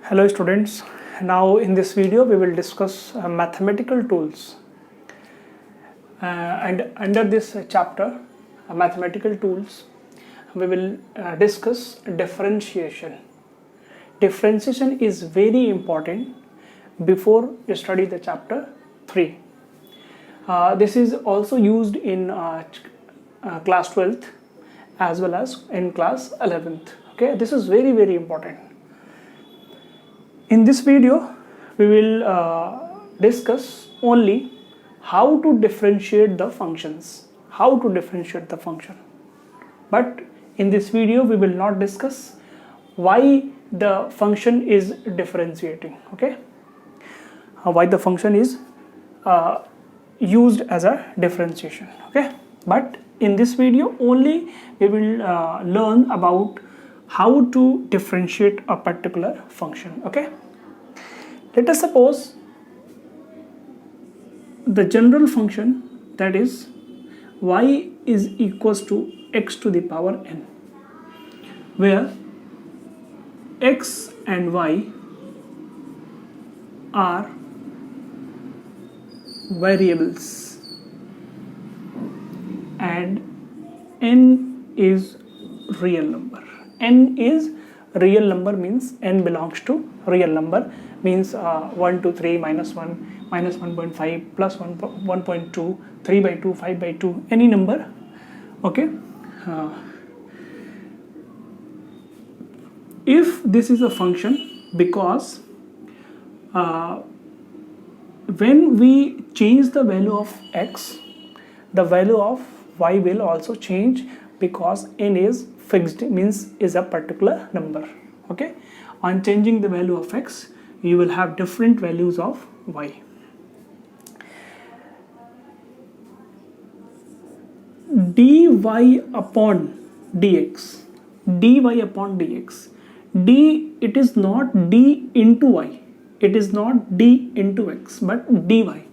Hello students, now in this video we will discuss mathematical tools and under this chapter mathematical tools we will discuss differentiation. Differentiation is very important before you study the chapter 3. This is also used in class 12th as well as in class 11th. Okay, this is very important. In this video, we will discuss only how to differentiate the functions. But in this video, we will not discuss why the function is differentiating. Okay, why the function is used as a differentiation. Okay, but in this video only we will learn about how to differentiate a particular function. Okay, let us suppose the general function, that is y is equals to x to the power n, where x and y are variables and n is real number. N is real number means n belongs to real number, means 1, 2, 3, minus 1, minus 1.5, plus 1, 1.2, 3 by 2, 5 by 2, any number. Okay, if this is a function, because when we change the value of x, the value of y will also change, because n is fixed, means is a particular number. Okay, on changing the value of x, you will have different values of y. dy upon dx, d, it is not d into y, it is not d into x, but dy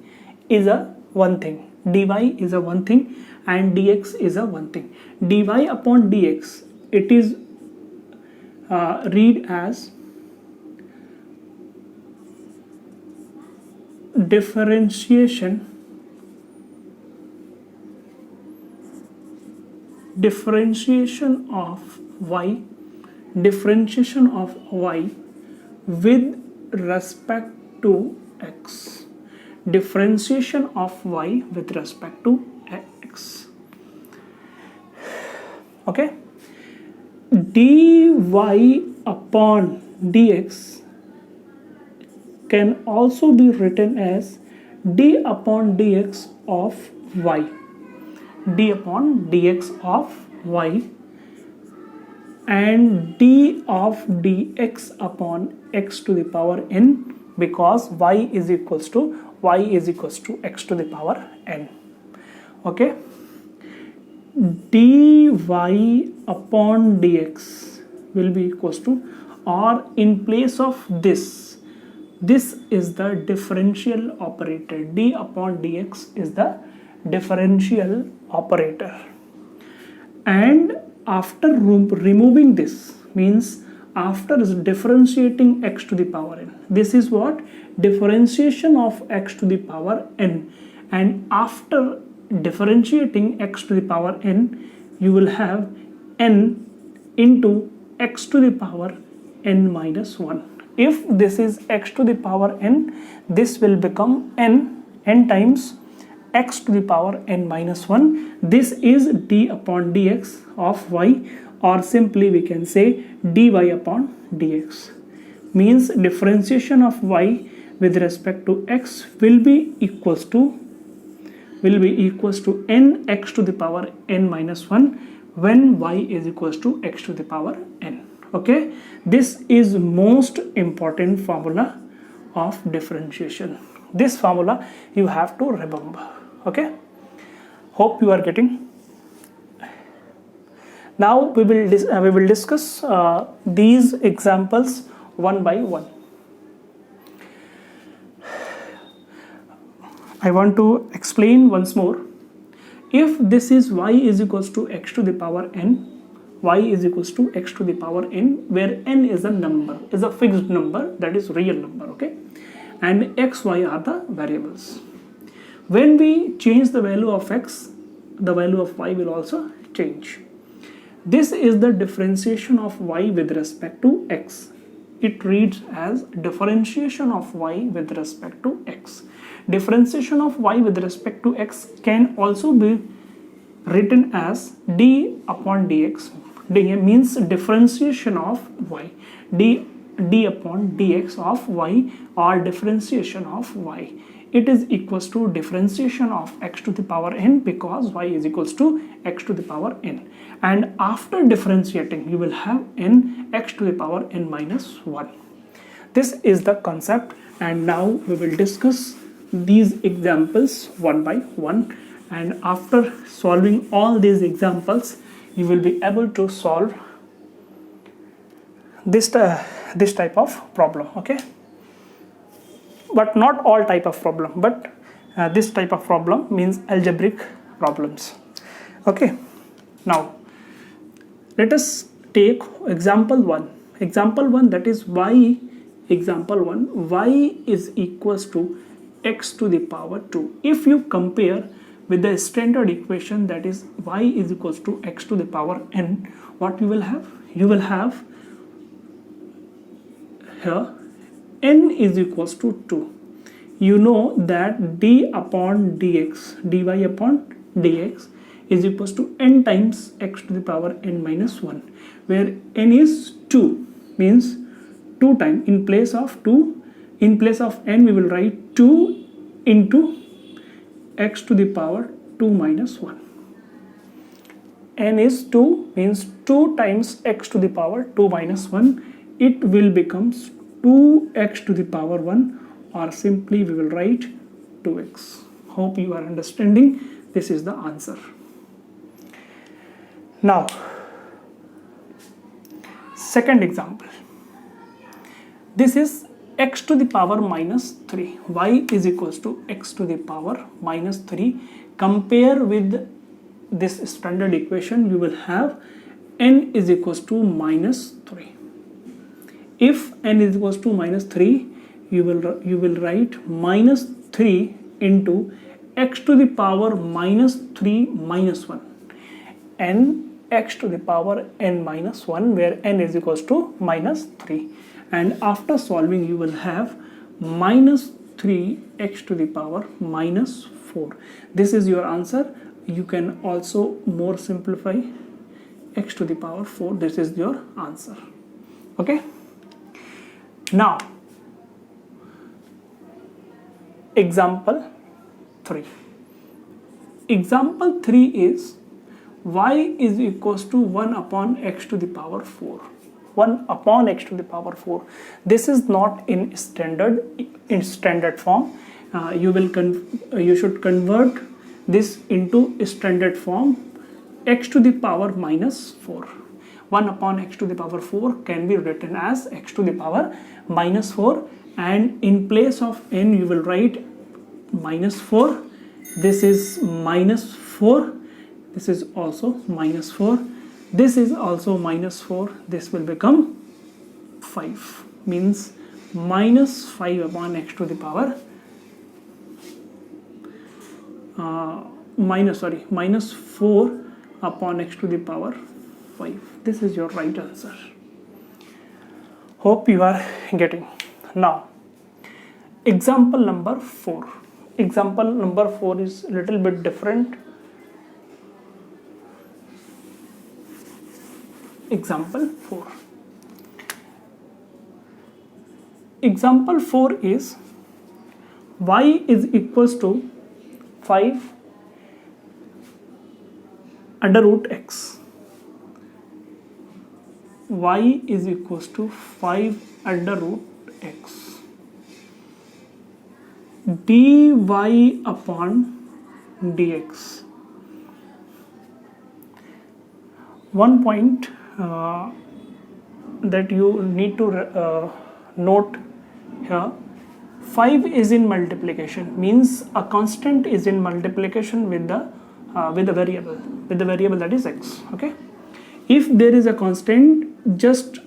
is a one thing, dy is a one thing and dx is a one thing. Dy upon dx, it is read as differentiation of y with respect to x, differentiation of y with respect to x. Okay, dy upon dx can also be written as d upon dx of y, d upon dx of y, and d of dx upon x to the power n, because y is equals to x to the power n. Okay, dy upon dx will be equals to, or in place of this is the differential operator. D upon dx is the differential operator, and after removing this, means after differentiating x to the power n, this is what differentiation of x to the power n, and after differentiating x to the power n, you will have n into x to the power n minus 1. If this is x to the power n, this will become n times x to the power n minus 1. This is d upon dx of y, or simply we can say dy upon dx, means differentiation of y with respect to x will be equals to n x to the power n minus 1 when y is equals to x to the power n. Okay, this is most important formula of differentiation. This formula you have to remember. Okay, hope you are getting. Now we will discuss these examples one by one. I want to explain once more. If this is y is equals to x to the power n, y is equals to x to the power n, where n is a number, is a fixed number, that is real number, okay, and x, y are the variables. When we change the value of x, the value of y will also change. This is the differentiation of y with respect to x. It reads as differentiation of y with respect to x. Differentiation of y with respect to x can also be written as d upon dx. D means differentiation of y. d upon dx of y, or differentiation of y. It is equals to differentiation of x to the power n, because y is equals to x to the power n. And after differentiating, you will have n x to the power n minus 1. This is the concept, and now we will discuss these examples one by one. And after solving all these examples, you will be able to solve this type of problem, okay? But not all type of problem, but this type of problem means algebraic problems, okay? Now let us take example 1. Example 1, that is y. Example 1, y is equals to x to the power 2. If you compare with the standard equation, that is y is equals to x to the power n, what you will have? You will have here n is equals to 2. You know that d upon dx, dy upon dx is equals to n times x to the power n minus 1, where n is 2, means 2 times, in place of 2, in place of n we will write 2 into x to the power 2 minus 1. n is 2, means 2 times x to the power 2 minus 1. It will becomes 2x to the power 1, or simply we will write 2x. Hope you are understanding. This is the answer. Now second example, this is x to the power minus 3. Y is equals to x to the power minus 3. Compare with this standard equation, you will have n is equals to minus 3. If n is equals to minus 3, you will write minus 3 into x to the power minus 3 minus 1, n x to the power n minus 1, where n is equals to minus 3. And after solving, you will have minus 3 x to the power minus 4. This is your answer. You can also more simplify x to the power 4. This is your answer, okay? Now example 3. Example 3 is y is equals to 1 upon x to the power 4. 1 upon x to the power 4. This is not in standard form. You should convert this into standard form. X to the power minus 4. 1 upon x to the power 4 can be written as x to the power minus 4, and in place of n you will write minus 4. This is minus 4. This is also minus 4. This is also minus 4. This will become 5, means minus 5 upon x to the power minus 4 upon x to the power 5. This is your right answer. Hope you are getting. Now example number 4. Example number 4 is a little bit different. Example 4. Example 4 is y is equals to 5 under root x. Y is equals to 5 under root x. dy upon dx. One point that you need to note here, 5 is in multiplication, means a constant is in multiplication with the variable that is x, okay? If there is a constant, just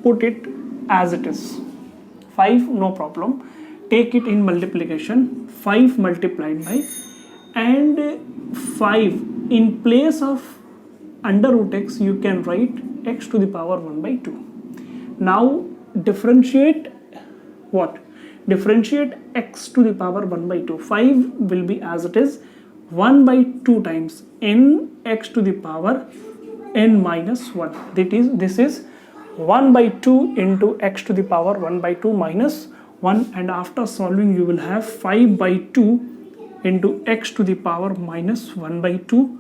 put it as it is. 5, no problem, take it in multiplication. 5 multiplied by, and 5 in place of under root x, you can write x to the power 1 by 2. Now differentiate what? Differentiate x to the power 1 by 2. 5 will be as it is, 1 by 2 times n x to the power n minus 1. This is 1 by 2 into x to the power 1 by 2 minus 1, and after solving you will have 5 by 2 into x to the power minus 1 by 2,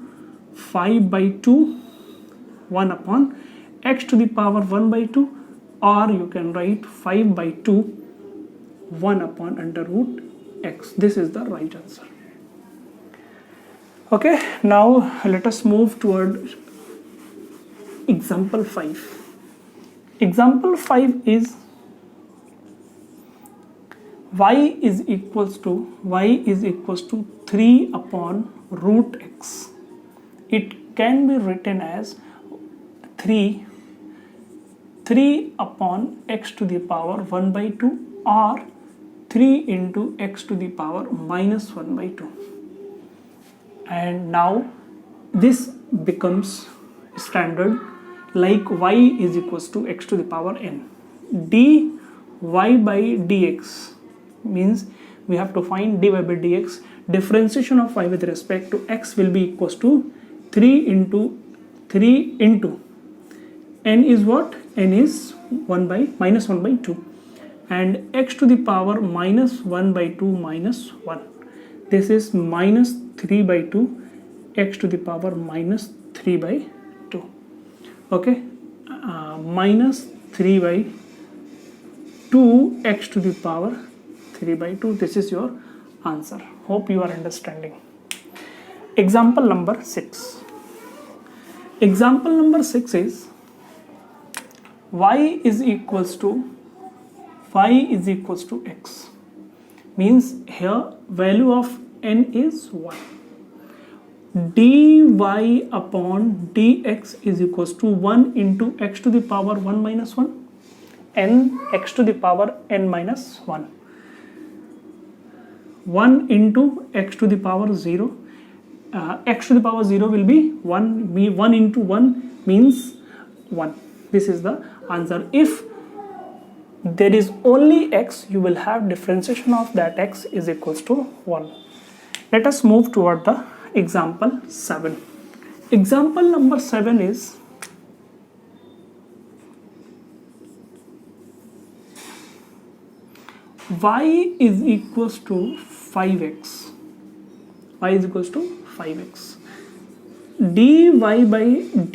5 by 2, 1 upon x to the power 1 by 2, or you can write 5 by 2, 1 upon under root x. This is the right answer. Okay, now let us move toward example 5. Example 5 is y is equals to 3 upon root x. It can be written as 3 upon x to the power 1 by 2, or 3 into x to the power minus 1 by 2. And now this becomes standard, like y is equals to x to the power n. dy by dx means we have to find dy by dx. Differentiation of y with respect to x will be equals to 3 into n is what? N is 1 by minus 1 by 2, and x to the power minus 1 by 2 minus 1. This is minus 3 by 2 x to the power minus 3 by 2. Okay, minus 3 by 2 x to the power 3 by 2. This is your answer. Hope you are understanding. Example number 6. Example number 6 is y is equals to x. Means here value of n is 1. dy upon dx is equals to 1 into x to the power 1 minus 1, n x to the power n minus 1. 1 into x to the power 0. X to the power 0 will be 1. 1 into 1 means 1. This is the answer. If there is only x, you will have differentiation of that x is equals to 1. Let us move toward the example 7. Example number 7 is y is equals to 5x. Y is equals to 5x. dy by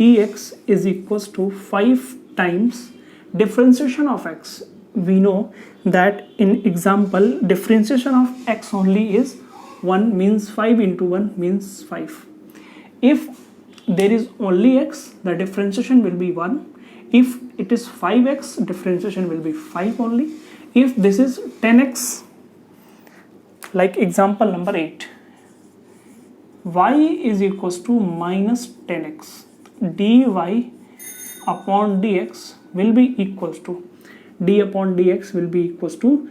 dx is equals to 5 times differentiation of x. We know that in example differentiation of x only is 1, means 5 into 1 means 5. If there is only x, the differentiation will be 1. If it is 5x, differentiation will be 5 only. If this is 10x, like example number 8, y is equals to minus 10x. dy upon dx will be equals to, d upon dx will be equals to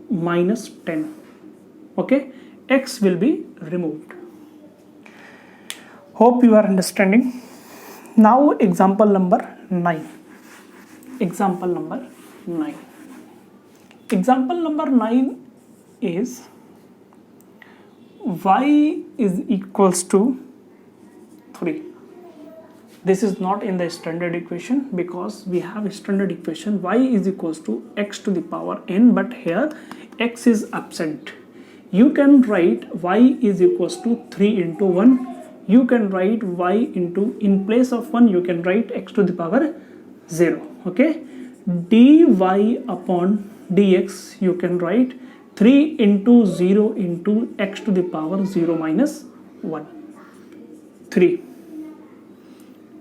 minus 10. Okay, x will be removed. Hope you are understanding. Now example number 9. Example number 9. Example number 9 is y is equals to 3. This is not in the standard equation, because we have a standard equation y is equals to x to the power n, but here x is absent. You can write y is equals to 3 into 1. You can write y into, in place of 1 you can write x to the power 0. Okay, dy upon dx you can write 3 into 0 into x to the power 0 minus 1. 3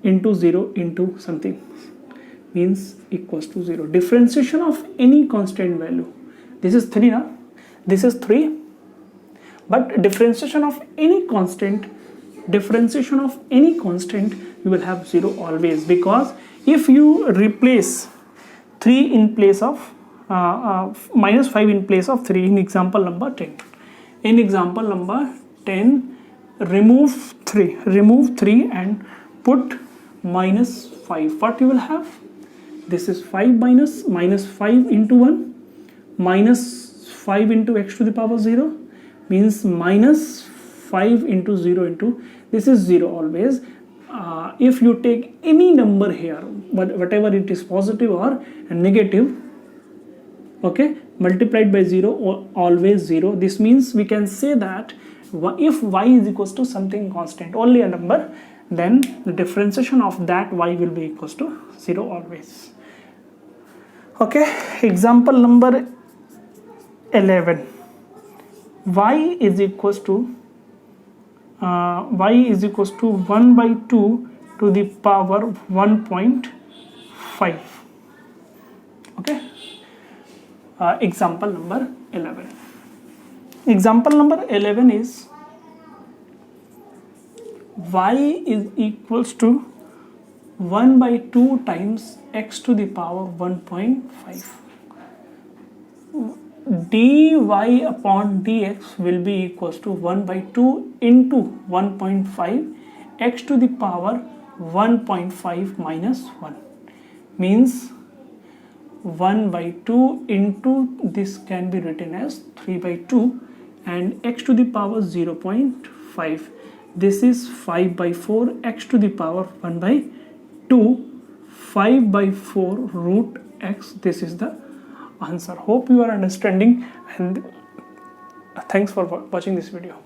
into 0 into something means equals to 0. Differentiation of any constant value. This is 3 now. This is 3. But differentiation of any constant differentiation of any constant, you will have 0 always, because if you replace 3 in place of minus 5 in place of 3 in example number 10. In example number 10, remove 3 and put minus 5. What you will have? This is 5 minus 5 into 1, minus 5 into x to the power 0, means minus 5 into 0 into, this is 0 always. If you take any number here, whatever it is, positive or negative, okay, multiplied by 0 or always 0, this means we can say that if y is equals to something constant, only a number, then the differentiation of that y will be equals to 0 always. Okay, example number 11, y is equals to 1 by 2 to the power 1.5. okay, example number 11. Example number 11 is y is equals to 1 by 2 times x to the power 1.5. dy upon dx will be equals to 1 by 2 into 1.5 x to the power 1.5 minus 1, means 1 by 2 into, this can be written as 3 by 2, and x to the power 0.5. This is 5 by 4 x to the power 1 by 2, 5 by 4 root x. This is the answer. Hope you are understanding, and thanks for watching this video.